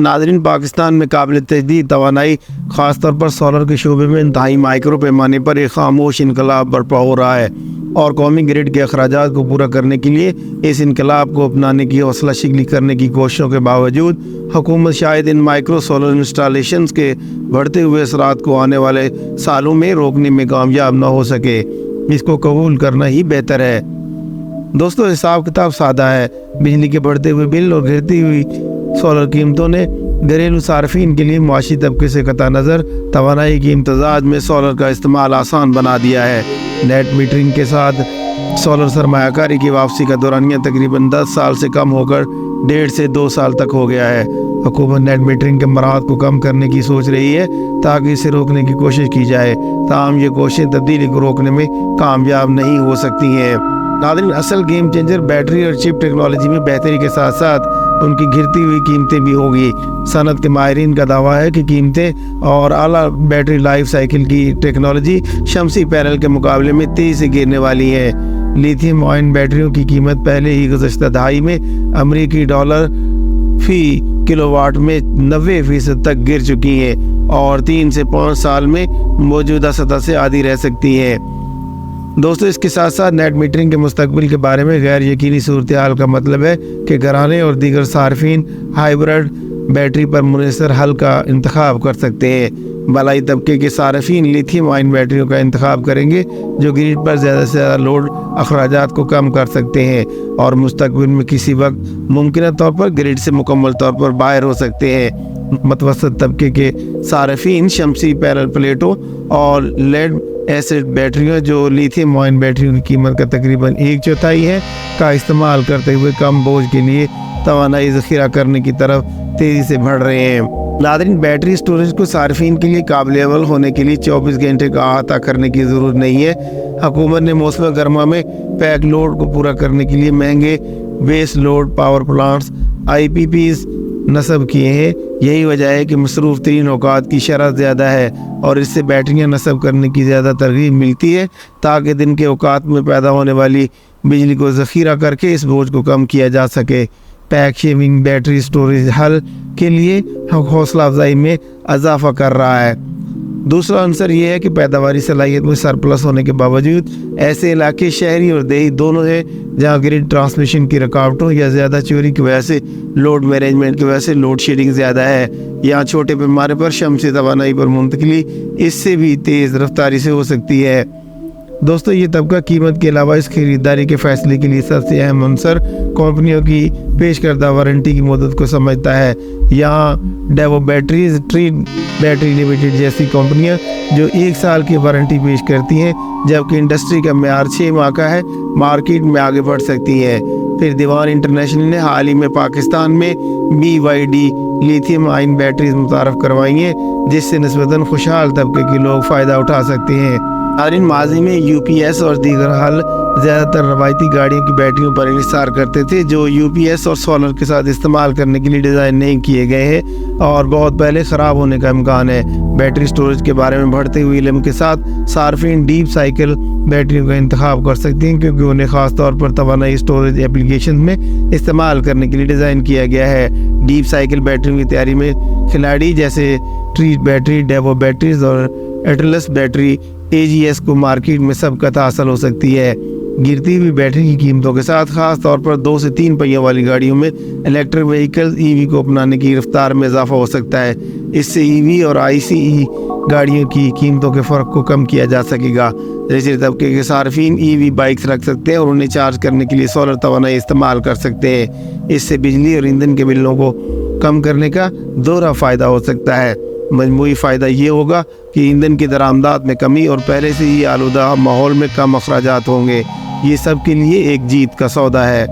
नाज़रीन, पाकिस्तान में काबिल तजदीद तवानाई ख़ास तौर पर सोलर के शोबे में इंतहाई माइक्रो पैमाने पर एक खामोश इनकलाब बर्पा हो रहा है और कौमी ग्रिड के अखराजात को पूरा करने के लिए इस इनकलाब को अपनाने की हौसला शिकली करने की कोशिशों के बावजूद हुकूमत शायद इन माइक्रो सोलर इंस्टॉलेशन के बढ़ते हुए असरात को आने वाले सालों में रोकने में कामयाब न हो सके। इसको कबूल करना ही बेहतर है। दोस्तों, हिसाब किताब सादा है। बिजली के बढ़ते हुए बिल और गिरती हुई सोलर कीमतों ने घरेलू सार्फिन के लिए मुआशी तबके से कता नज़र तवानाई की इम्तजाज में सोलर का इस्तेमाल आसान बना दिया है। नेट मीटरिंग के साथ सोलर सरमायाकारी की वापसी का दौरानिया तकरीबन 10 साल से कम होकर 1.5 से 2 साल तक हो गया है। हुकूमत नेट मीटरिंग के मराहत को कम करने की सोच रही है ताकि इसे रोकने की कोशिश की जाए, ताहम ये कोशिशें तब्दीली को रोकने में कामयाब नहीं हो सकती हैं। नाज़रीन, असल गेम चेंजर बैटरी और चिप टेक्नोलॉजी में बेहतरी के साथ साथ उनकी गिरती हुई कीमतें भी होगी। सनत के माहिरीन का दावा है कि कीमतें और आला बैटरी लाइफ साइकिल की टेक्नोलॉजी शमसी पैनल के मुकाबले में तेज़ी से गिरने वाली है। लिथियम आयन बैटरियों की कीमत पहले ही गुज़श्ता दहाई में अमरीकी डॉलर फी किलोवाट में 90% तक गिर चुकी है और 3 से 5 साल में मौजूदा सतह से आधी रह सकती है। दोस्तों, इसके साथ साथ नेट मीटरिंग के मुस्तकबिल के बारे में गैर यकीनी सूरत हाल का मतलब है कि घराने और दीगर सार्फिन हाइब्रिड बैटरी पर मुनहसर हल का इंतखाब कर सकते हैं। बलाई तबके के सार्फिन लिथियम आयन बैटरियों का इंतखाब करेंगे जो ग्रिड पर ज़्यादा से ज़्यादा लोड अखराजात को कम कर सकते हैं और मुस्तकबिल में किसी वक्त मुमकिन तौर पर ग्रिड से मुकम्मल तौर पर बाहर हो सकते हैं। मतवसत तबके के सार्फिन शमसी पैनल प्लेटों और लेड एसिड बैटरियों जो लिथियम आयन बैटरियों की कीमत का तकरीबन 1/4 है का इस्तेमाल करते हुए कम बोझ के लिए तवानाई ज़ख़ीरा करने की तरफ तेज़ी से बढ़ रहे हैं। नाज़रीन, बैटरी स्टोरेज को सार्फिन के लिए काबिल अमल होने के लिए 24 घंटे का अहाता करने की ज़रूरत नहीं है। हुकूमत ने मौसम गर्मा में पैक लोड को पूरा करने के लिए महंगे base load power plants IPPs नस्ब किए हैं। यही वजह है कि मसरूफ़ तरीन औकात की शरह ज़्यादा है और इससे बैटरियाँ नस्ब करने की ज़्यादा तरगीब मिलती है ताकि दिन के औकात में पैदा होने वाली बिजली को ज़ख़ीरा करके इस बोझ को कम किया जा सके। पैक शेविंग बैटरी स्टोरेज हल के लिए हौसला अफजाई में इजाफा कर रहा है। दूसरा अंसर ये है कि पैदावारी सलाहियत में सरप्लस होने के बावजूद ऐसे इलाके शहरी और देही दोनों हैं जहाँ ग्रिड ट्रांसमिशन की रुकावटों या ज़्यादा चोरी की वजह से लोड मैनेजमेंट की वजह से लोड शेडिंग ज़्यादा है। यहाँ छोटे पैमाने पर शमसी तवानाई पर मुंतकली इससे भी तेज़ रफ्तारी से हो सकती है। दोस्तों, ये तबका कीमत के अलावा इस खरीदारी के फैसले के लिए सबसे अहम अंसर कंपनियों की पेश करदा वारंटी की मुद्दत को समझता है। यहाँ Daewoo batteries, tree battery limited जैसी कंपनियां जो 1 साल की वारंटी पेश करती हैं, जबकि इंडस्ट्री का मेयार 6 माह का है, मार्केट में आगे बढ़ सकती है। फिर दीवान इंटरनेशनल ने हाल ही में पाकिस्तान में BYD लिथियम आयन बैटरीज मुतारफ़ करवाई हैं जिससे निस्बतन खुशहाल तबके के लोग फ़ायदा उठा सकते हैं। नाज़रीन, माजी में UPS और दीगर हल ज़्यादातर रवायती गाड़ियों की बैटरियों पर इंहिसार करते थे जो UPS और सोलर के साथ इस्तेमाल करने के लिए डिज़ाइन नहीं किए गए हैं और बहुत पहले ख़राब होने का इम्कान है। बैटरी स्टोरेज के बारे में बढ़ते हुए इल्म के साथ सार्फिन डीप साइकिल बैटरियों का इंतखाब कर सकते हैं क्योंकि उन्हें ख़ास तौर पर तवानाई स्टोरेज एप्लीकेशन में इस्तेमाल करने के लिए डिज़ाइन किया गया है। डीप साइकिल बैटरियों की तैयारी में खिलाड़ी जैसे ट्री बैटरी, डेवो बैटरीज और एटलस बैटरी AGS को मार्केट में सबकत हासिल हो सकती है। गिरती हुई बैटरी की कीमतों के साथ ख़ास तौर पर 2 से 3 पहियों वाली गाड़ियों में इलेक्ट्रिक व्हीकल्स EV को अपनाने की रफ्तार में इजाफा हो सकता है। इससे EV और ICE गाड़ियों की कीमतों के फ़र्क को कम किया जा सकेगा। निचले तबके के सार्फिन EV बाइक्स रख सकते हैं और उन्हें चार्ज करने के लिए सोलर तवानाई इस्तेमाल कर सकते हैं। इससे बिजली और ईंधन के बिलों को कम करने का दोहरा फ़ायदा हो सकता है। मजमूई फ़ायदा ये होगा कि ईंधन की दरामदात में कमी और पहले से ही आलूदा माहौल में कम अखराजात होंगे। ये सब के लिए एक जीत का सौदा है।